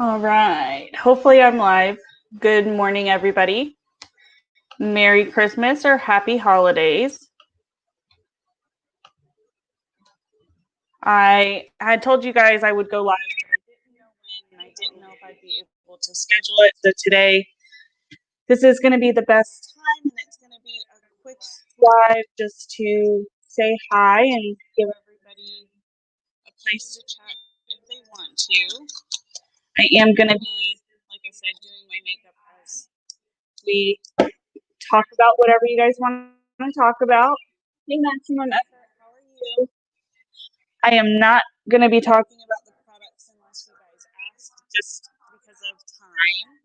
All right. Hopefully I'm live. Good morning, everybody. Merry Christmas or Happy Holidays. I had told you guys I would go live, but I didn't know when, and I didn't know if I'd be able to schedule it. So today, this is going to be the best time, and it's going to be a quick live just to say hi and give everybody a place to chat if they want to. I am going to be, like I said, doing my makeup as we talk about whatever you guys want to talk about. Hey, Maximum Effort, how are you? I am not going to be talking about the products unless you guys ask, just because of time.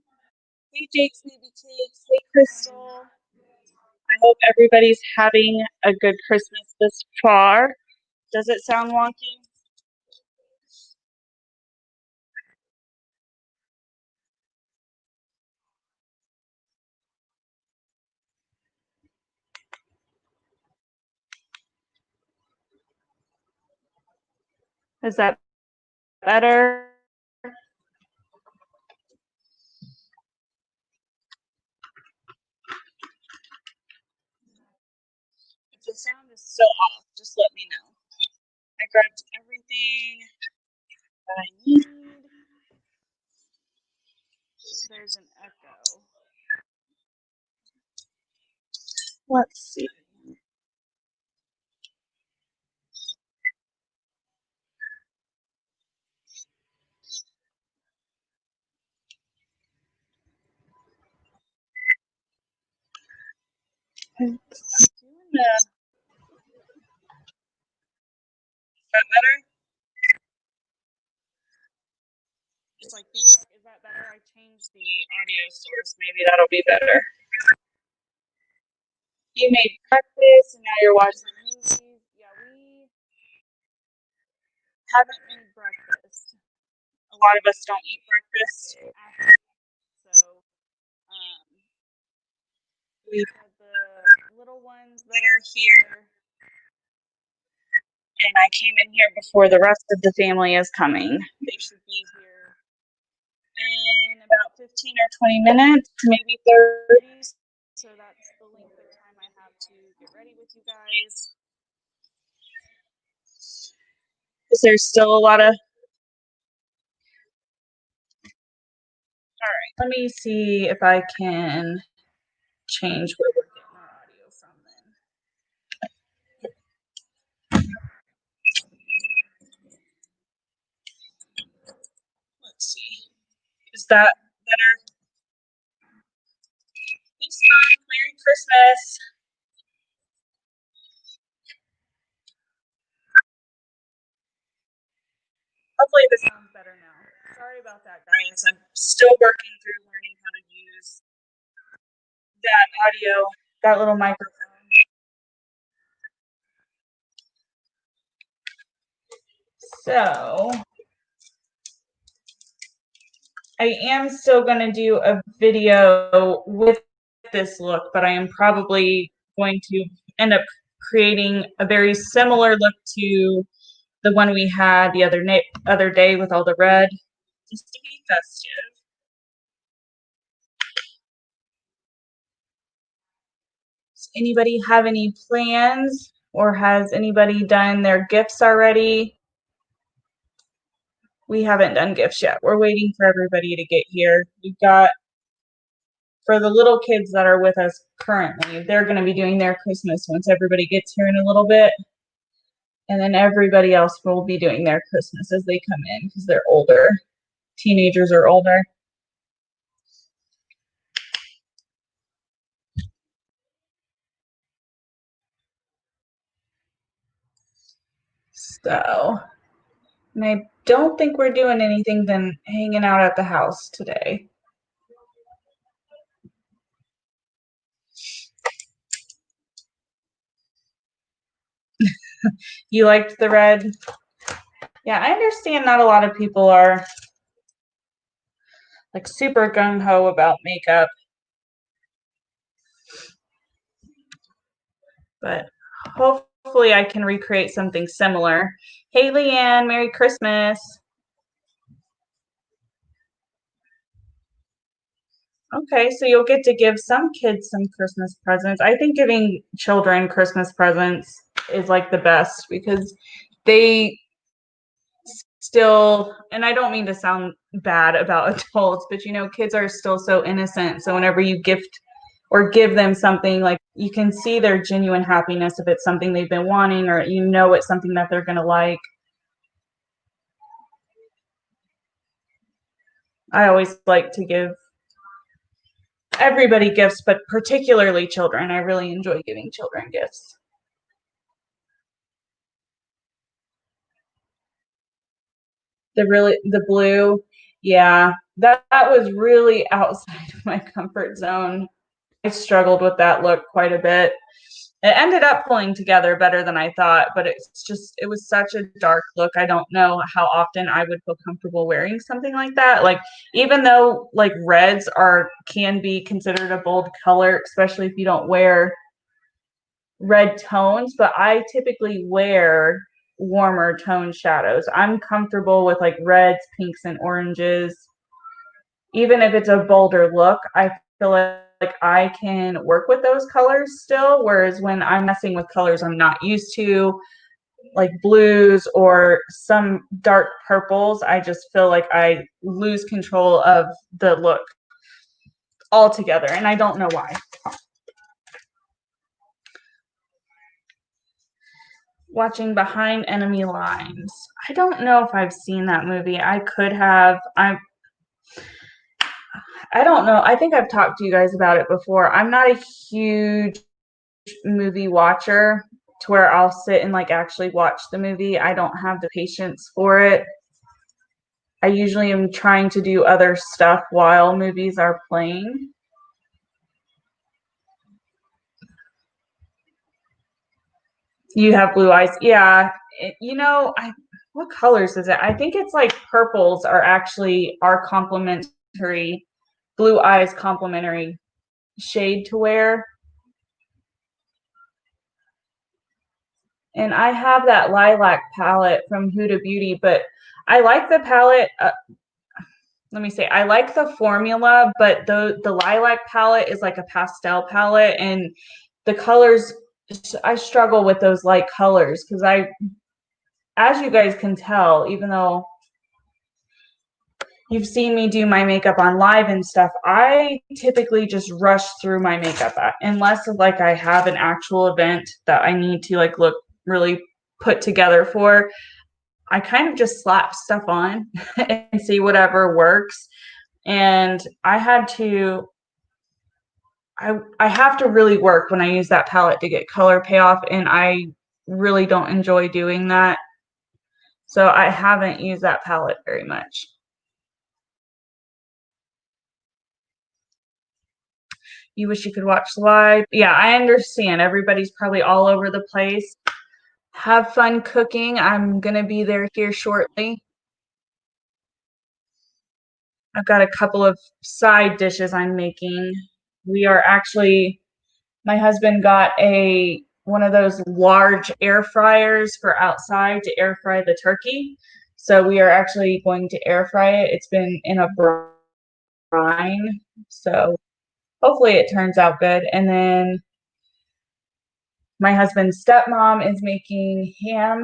Hey, Jake's Baby Cakes. Hey, Crystal. I hope everybody's having a good Christmas this far. Does it sound wonky? Is that better? If the sound is still off, just let me know. I grabbed everything that I need. There's an echo. Let's see. Is that better? It's like feedback. Is that better? I changed the audio source. Maybe that'll be better. You made breakfast and now you're watching movies. Yeah, we haven't made breakfast. A lot of us don't eat breakfast. So we've had the little ones that are here. And I came in here before the rest of the family is coming. They should be here in about 15 or 20 minutes, maybe 30. So that's the length of time I have to get ready with you guys. Is there still a lot of... All right, let me see if I can change where we're getting our audio from then. Let's see. Is that better? Thanks, Mom. Merry Christmas. Hopefully this sounds better now. Sorry about that, guys. I'm still working through learning how to use that audio, that little microphone. So I am still going to do a video with this look, but I am probably going to end up creating a very similar look to the one we had the other day with all the red, just to be festive. Does anybody have any plans, or has anybody done their gifts already? We haven't done gifts yet. We're waiting for everybody to get here. We've got, for the little kids that are with us currently, they're going to be doing their Christmas once everybody gets here in a little bit. And then everybody else will be doing their Christmas as they come in because they're older. Teenagers are older. So, and I don't think we're doing anything than hanging out at the house today. You liked the red? Yeah, I understand not a lot of people are like super gung-ho about makeup. But hopefully I can recreate something similar. Hey, Leanne, Merry Christmas. Okay, so you'll get to give some kids some Christmas presents. I think giving children Christmas presents is like the best because they still, and I don't mean to sound bad about adults, but kids are still so innocent. So whenever you gift or give them something, like you can see their genuine happiness if it's something they've been wanting or it's something that they're going to like. I always like to give everybody gifts, but particularly children. I really enjoy giving children gifts. The blue, yeah, that was really outside of my comfort zone. I struggled with that look quite a bit. It ended up pulling together better than I thought, but it was such a dark look. I don't know how often I would feel comfortable wearing something like that. Like, even though like reds can be considered a bold color, especially if you don't wear red tones, but I typically wear warmer tone shadows. I'm comfortable with like reds, pinks, and oranges. Even if it's a bolder look, I feel like I can work with those colors still. Whereas when I'm messing with colors I'm not used to, like blues or some dark purples, I just feel like I lose control of the look altogether, and I don't know why. Watching Behind Enemy Lines. I don't know if I've seen that movie. I could have. I don't know. I think I've talked to you guys about it before. I'm not a huge movie watcher to where I'll sit and like actually watch the movie. I don't have the patience for it. I usually am trying to do other stuff while movies are playing. You have blue eyes. Yeah. What colors is it? I think it's like purples are complementary, blue eyes complementary shade to wear. And I have that lilac palette from Huda Beauty, but I like the palette. Let me say, I like the formula, but the lilac palette is like a pastel palette, and the colors, I struggle with those light colors because as you guys can tell, even though you've seen me do my makeup on live and stuff, I typically just rush through my makeup unless like I have an actual event that I need to like look really put together for. I kind of just slap stuff on and see whatever works. And I have to really work when I use that palette to get color payoff, and I really don't enjoy doing that. So I haven't used that palette very much. You wish you could watch live. Yeah, I understand. Everybody's probably all over the place. Have fun cooking. I'm going to be there here shortly. I've got a couple of side dishes I'm making. We are actually, my husband got one of those large air fryers for outside to air fry the turkey. So we are actually going to air fry it. It's been in a brine, so hopefully it turns out good. And then my husband's stepmom is making ham,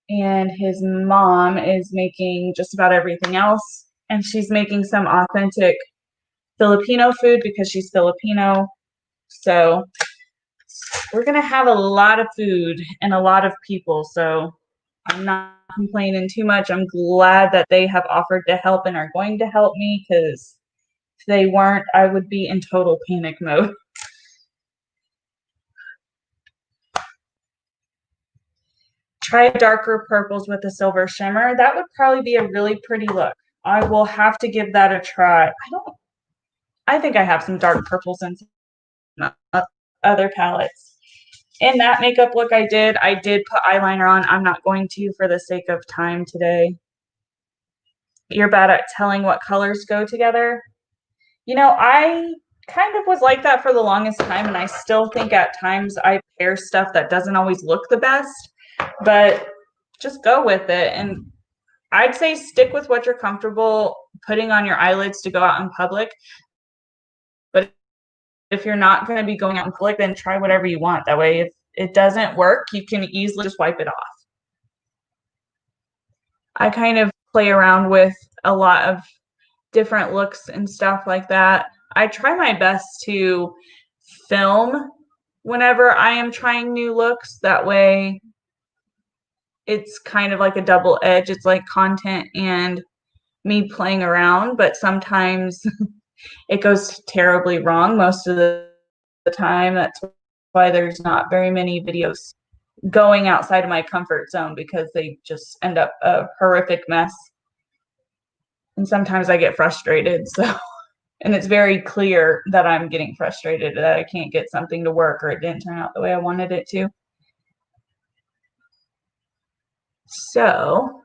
and his mom is making just about everything else. And she's making some authentic Filipino food because she's Filipino. So we're going to have a lot of food and a lot of people. So I'm not complaining too much. I'm glad that they have offered to help and are going to help me, because if they weren't, I would be in total panic mode. Try darker purples with a silver shimmer. That would probably be a really pretty look. I will have to give that a try. I think I have some dark purples and some other palettes. In that makeup look I did put eyeliner on. I'm not going to for the sake of time today. You're bad at telling what colors go together. I kind of was like that for the longest time, and I still think at times I pair stuff that doesn't always look the best, but just go with it. And I'd say stick with what you're comfortable putting on your eyelids to go out in public. if you're not going to be going out in public, then try whatever you want. That way, if it doesn't work, you can easily just wipe it off. I kind of play around with a lot of different looks and stuff like that. I try my best to film whenever I am trying new looks. That way, it's kind of like a double edge. It's like content and me playing around, but sometimes it goes terribly wrong most of the time. That's why there's not very many videos going outside of my comfort zone, because they just end up a horrific mess. And sometimes I get frustrated. So, and it's very clear that I'm getting frustrated, that I can't get something to work or it didn't turn out the way I wanted it to. So,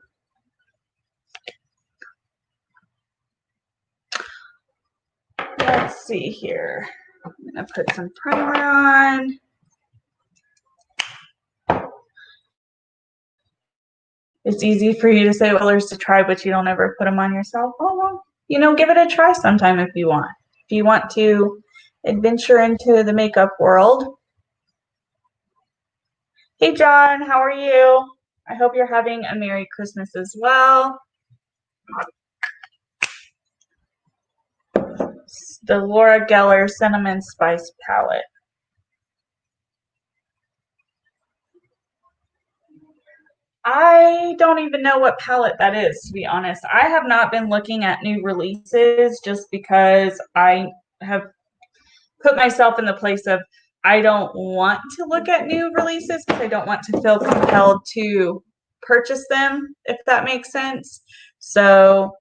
let's see here. I'm going to put some primer on. It's easy for you to say colors to try, but you don't ever put them on yourself. Oh, well, you know, give it a try sometime if you want. If you want to adventure into the makeup world. Hey, John, how are you? I hope you're having a Merry Christmas as well. The Laura Geller Cinnamon Spice Palette. I don't even know what palette that is, to be honest. I have not been looking at new releases just because I have put myself in the place of I don't want to look at new releases because I don't want to feel compelled to purchase them, if that makes sense. So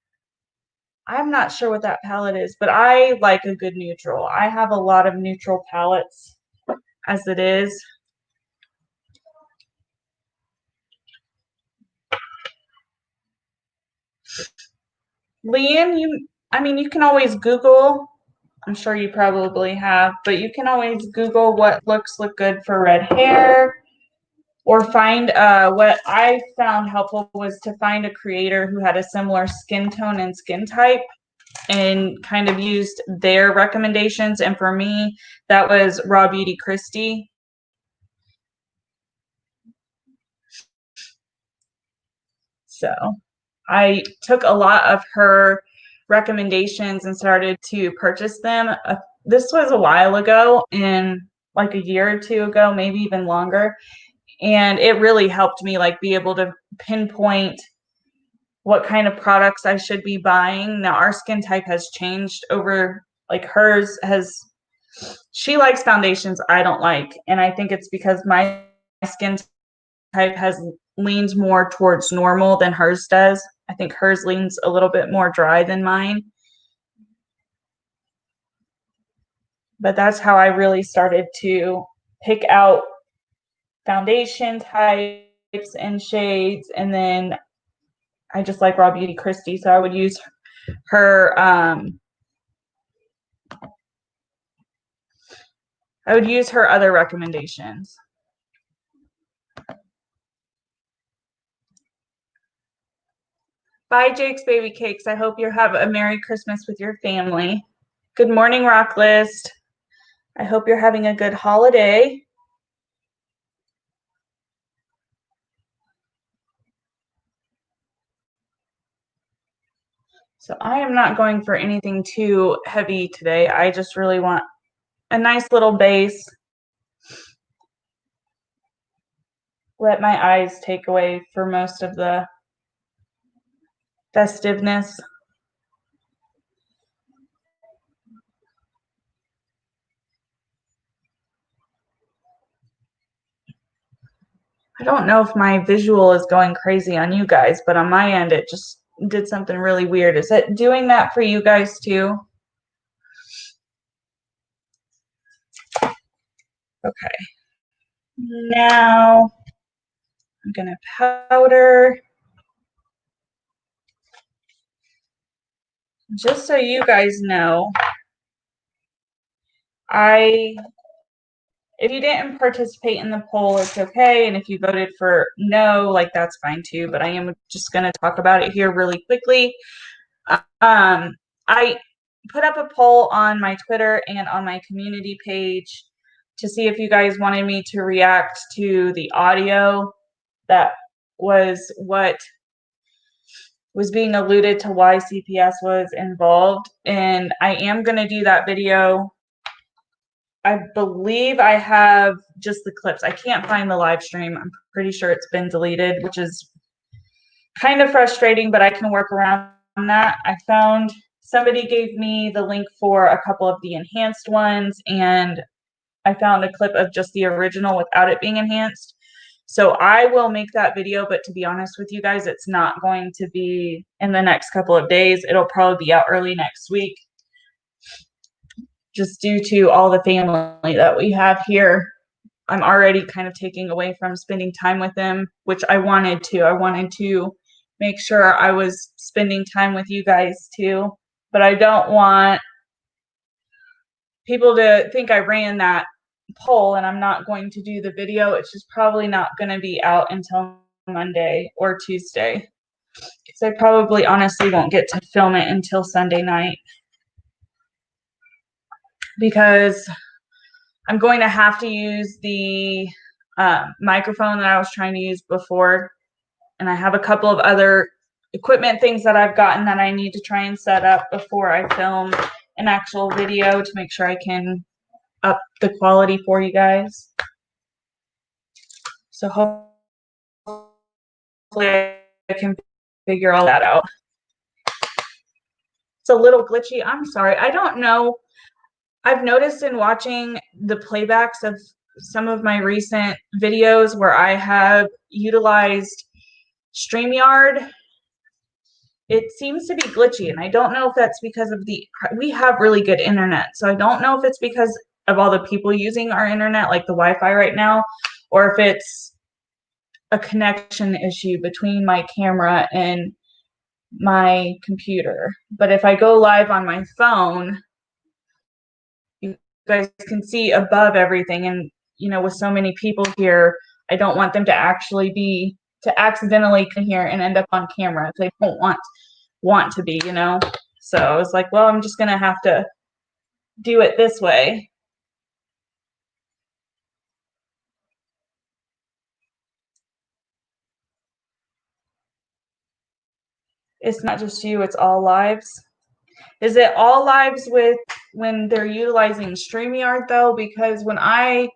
I'm not sure what that palette is, but I like a good neutral. I have a lot of neutral palettes as it is. Liam, you can always Google. I'm sure you probably have, but you can always Google what looks look good for red hair, or find what I found helpful was to find a creator who had a similar skin tone and skin type and kind of used their recommendations. And for me, that was Raw Beauty Christie. So I took a lot of her recommendations and started to purchase them. This was a while ago, in like a year or two ago, maybe even longer. And it really helped me like be able to pinpoint what kind of products I should be buying. Now our skin type has changed over, like hers has, she likes foundations I don't like. And I think it's because my skin type has leans more towards normal than hers does. I think hers leans a little bit more dry than mine. But that's how I really started to pick out foundation types and shades. And then I just like Raw Beauty Christie, so I would use her other recommendations. Bye, Jake's Baby Cakes. I hope you have a Merry Christmas with your family. Good morning, Rock List. I hope you're having a good holiday. So I am not going for anything too heavy today. I just really want a nice little base. Let my eyes take away for most of the festiveness. I don't know if my visual is going crazy on you guys, but on my end, it just did something really weird. Is it doing that for you guys too? Okay. Now I'm going to powder. Just so you guys know, if you didn't participate in the poll, it's okay. And if you voted for no, like that's fine too. But I am just going to talk about it here really quickly. I put up a poll on my Twitter and on my community page to see if you guys wanted me to react to the audio that was what was being alluded to why CPS was involved. And I am going to do that video. I believe I have just the clips. I can't find the live stream. I'm pretty sure it's been deleted, which is kind of frustrating, but I can work around that. I found somebody gave me the link for a couple of the enhanced ones, and I found a clip of just the original without it being enhanced. So I will make that video, but to be honest with you guys, it's not going to be in the next couple of days. It'll probably be out early next week, just due to all the family that we have here. I'm already kind of taking away from spending time with them, which I wanted to. I wanted to make sure I was spending time with you guys too, but I don't want people to think I ran that poll and I'm not going to do the video. It's just probably not going to be out until Monday or Tuesday. So I probably honestly won't get to film it until Sunday night, because I'm going to have to use the microphone that I was trying to use before. And I have a couple of other equipment things that I've gotten that I need to try and set up before I film an actual video to make sure I can up the quality for you guys. So hopefully I can figure all that out. It's a little glitchy. I'm sorry. I don't know. I've noticed in watching the playbacks of some of my recent videos where I have utilized StreamYard, it seems to be glitchy, and I don't know if that's because of we have really good internet, so I don't know if it's because of all the people using our internet, like the Wi-Fi right now, or if it's a connection issue between my camera and my computer. But if I go live on my phone, you guys can see above everything, and with so many people here, I don't want them to accidentally come here and end up on camera if they don't want to be, So I was like, well, I'm just gonna have to do it this way. It's not just you, it's all lives. Is it all lives when they're utilizing StreamYard though? Because when I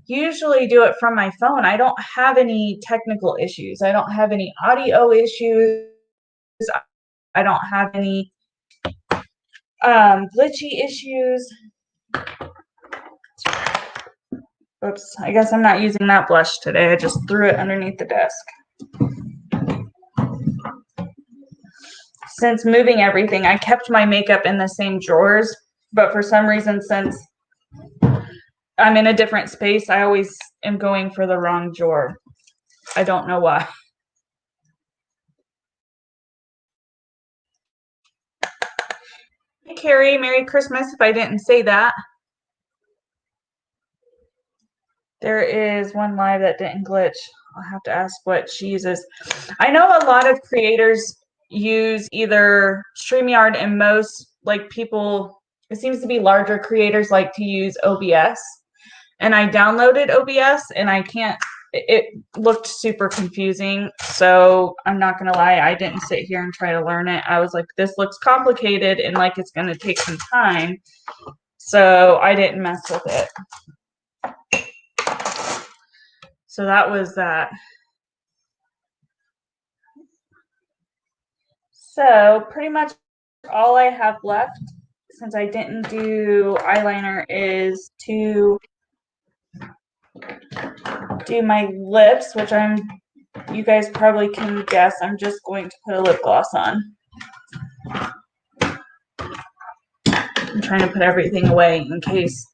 usually do it from my phone, I don't have any technical issues. I don't have any audio issues. I don't have any glitchy issues. Oops, I guess I'm not using that blush today. I just threw it underneath the desk. Since moving everything, I kept my makeup in the same drawers, but for some reason, since I'm in a different space, I always am going for the wrong drawer. I don't know why. Hey, Carrie, Merry Christmas, if I didn't say that. There is one live that didn't glitch. I'll have to ask what she uses. I know a lot of creators use either StreamYard, and most people, it seems to be larger creators like to use OBS. And I downloaded OBS and it looked super confusing. So I'm not going to lie, I didn't sit here and try to learn it. I was like, this looks complicated and like it's going to take some time. So I didn't mess with it. So that was that. So pretty much all I have left, since I didn't do eyeliner, is to do my lips, which you guys probably can guess, I'm just going to put a lip gloss on. I'm trying to put everything away in case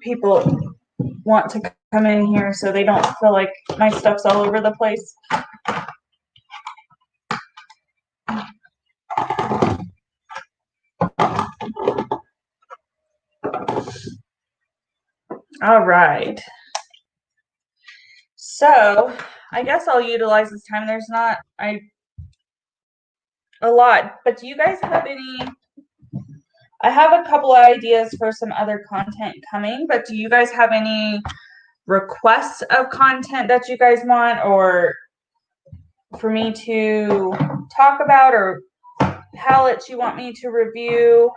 people want to come in here so they don't feel like my stuff's all over the place. All right. So I guess I'll utilize this time. There's not a lot, but do you guys have any I have a couple of ideas for some other content coming, but do you guys have any requests of content that you guys want, or for me to talk about, or palettes you want me to review?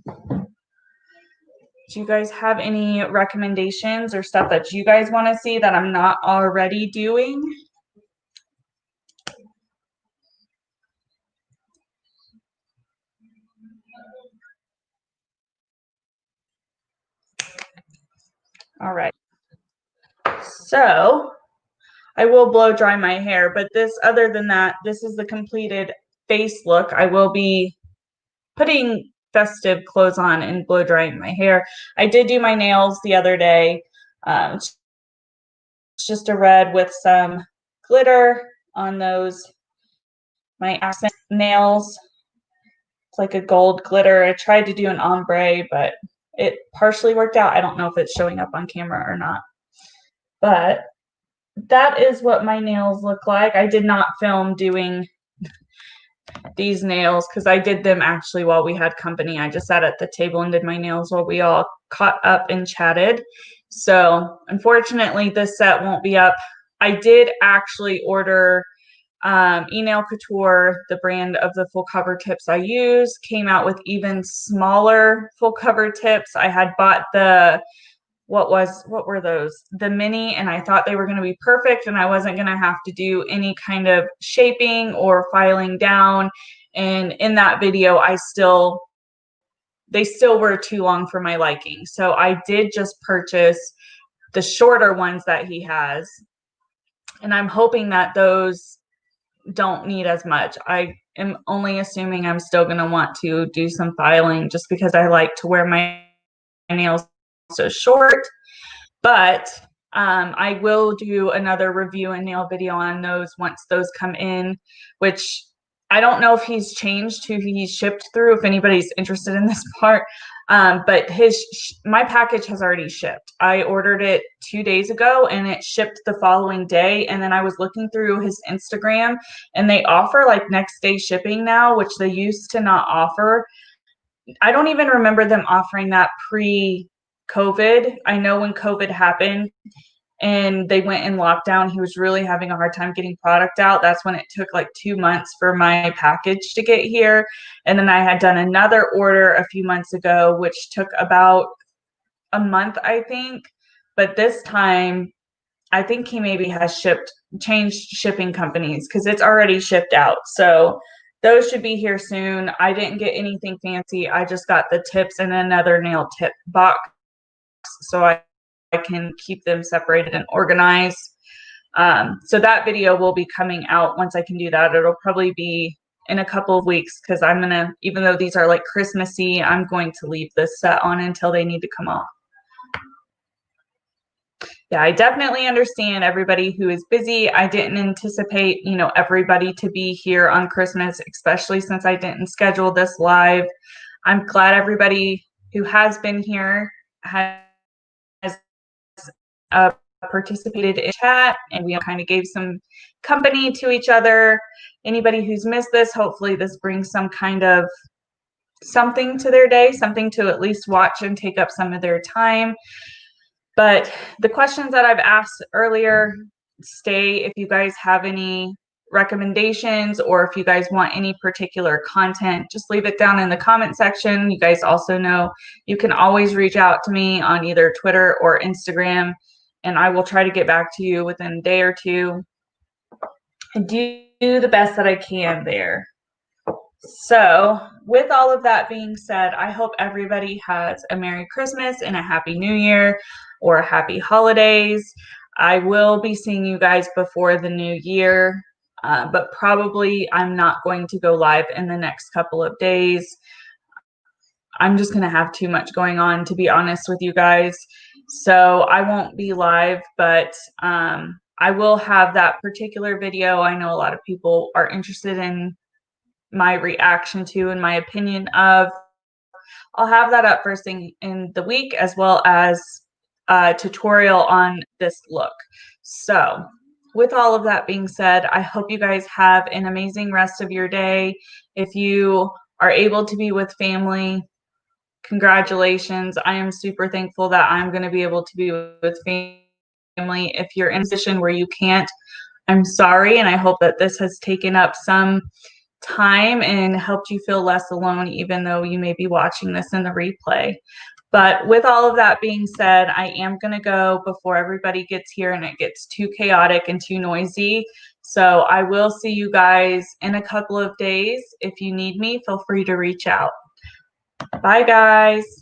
Do you guys have any recommendations or stuff that you guys want to see that I'm not already doing? All right. So I will blow dry my hair, but this, other than that, this is the completed face look. I will be putting festive clothes on and blow drying my hair. I did do my nails the other day. It's just a red with some glitter on those, my accent nails. It's like a gold glitter. I tried to do an ombre, but it partially worked out. I don't know if it's showing up on camera or not. But that is what my nails look like. I did not film doing these nails because I did them actually while we had company. I just sat at the table and did my nails while we all caught up and chatted. So unfortunately, this set won't be up. I did actually order Nail Couture, the brand of the full cover tips I use, came out with even smaller full cover tips. I had bought the what were those, the mini, and I thought they were going to be perfect and I wasn't going to have to do any kind of shaping or filing down. And in that video, they still were too long for my liking. So I did just purchase the shorter ones that he has, and I'm hoping that those don't need as much. I am only assuming I'm still going to want to do some filing just because I like to wear my nails so short. But I will do another review and nail video on those once those come in, which I don't know if he's changed who he's shipped through, if anybody's interested in this part. But my package has already shipped. I ordered it 2 days ago and it shipped the following day. And then I was looking through his Instagram and they offer like next day shipping now, which they used to not offer. I don't even remember them offering that pre-COVID. I know when COVID happened and they went in lockdown, he was really having a hard time getting product out. That's when it took like 2 months for my package to get here. And then I had done another order a few months ago, which took about a month, I think. But this time, I think he maybe has changed shipping companies because it's already shipped out. So those should be here soon. I didn't get anything fancy. I just got the tips and another nail tip box so I can keep them separated and organized. So that video will be coming out once I can do that. It'll probably be in a couple of weeks because I'm going to, even though these are like Christmassy, I'm going to leave this set on until they need to come off. Yeah, I definitely understand everybody who is busy. I didn't anticipate, everybody to be here on Christmas, especially since I didn't schedule this live. I'm glad everybody who has been here has participated in chat, and we kind of gave some company to each other. Anybody who's missed this, hopefully this brings some kind of something to their day, something to at least watch and take up some of their time. But the questions that I've asked earlier stay. If you guys have any recommendations or if you guys want any particular content, just leave it down in the comment section. You guys also know you can always reach out to me on either Twitter or Instagram, and I will try to get back to you within a day or two and do the best that I can there. So with all of that being said, I hope everybody has a Merry Christmas and a Happy New Year or a Happy Holidays. I will be seeing you guys before the new year, but probably I'm not going to go live in the next couple of days. I'm just going to have too much going on, to be honest with you guys. So I won't be live, but I will have that particular video. I know a lot of people are interested in my reaction to and my opinion of. I'll have that up first thing in the week, as well as a tutorial on this look. So with all of that being said, I hope you guys have an amazing rest of your day. If you are able to be with family, Congratulations. I am super thankful that I'm going to be able to be with family. If you're in a position where you can't, I'm sorry, and I hope that this has taken up some time and helped you feel less alone, even though you may be watching this in the replay. But with all of that being said, I am going to go before everybody gets here and it gets too chaotic and too noisy. So I will see you guys in a couple of days. If you need me, feel free to reach out. Bye, guys.